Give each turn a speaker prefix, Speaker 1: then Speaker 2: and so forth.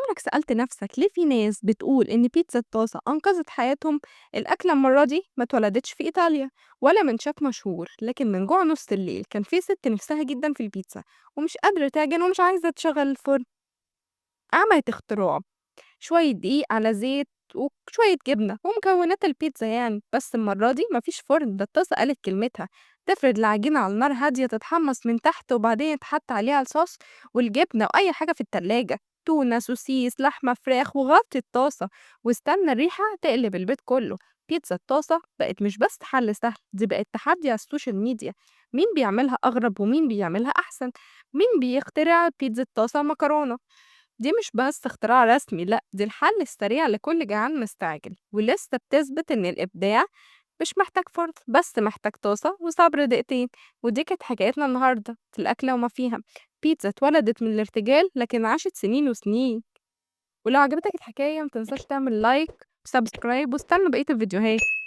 Speaker 1: عمرك سألت نفسك ليه في ناس بتقول إن بيتزا الطاسة أنقذت حياتهم؟ الأكلة المرة دي ما اتولدتش في إيطاليا ولا من شيف مشهور، لكن من جوع نص الليل كان في ست نفسها جدا في البيتزا ومش قادرة تعجن ومش عايزة تشغل الفرن. عملت اختراع، شوية دقيق على زيت وشوية جبنة ومكونات البيتزا يعني، بس المرة دي مفيش فرن، ده الطاسة قالت كلمتها. تفرد العجينة على النار هادية تتحمص من تحت وبعدين يتحط عليها الصوص والجبنة وأي حاجة في التلاجة، تونة سوسيس لحمة فراخ، وغطي الطاسة واستنى الريحة تقلب البيت كله. بيتزا الطاسة بقت مش بس حل سهل، دي بقت تحدي على السوشيال ميديا. مين بيعملها أغرب ومين بيعملها أحسن؟ مين بيخترع بيتزا طاسة مكرونة؟ دي مش بس اختراع رسمي، لأ، دي الحل السريع لكل جعان مستعجل، ولسه بتثبت إن الإبداع مش محتاج فرن، بس محتاج طاسة وصبر دقيقتين. ودي كانت حكايتنا النهاردة في الأكلة وما فيها. بيتزا اتولدت من الارتجال لكن عاشت سنين وسنين. ولو عجبتك الحكاية متنساش تعمل لايك وسبسكرايب واستنى بقية الفيديوهات.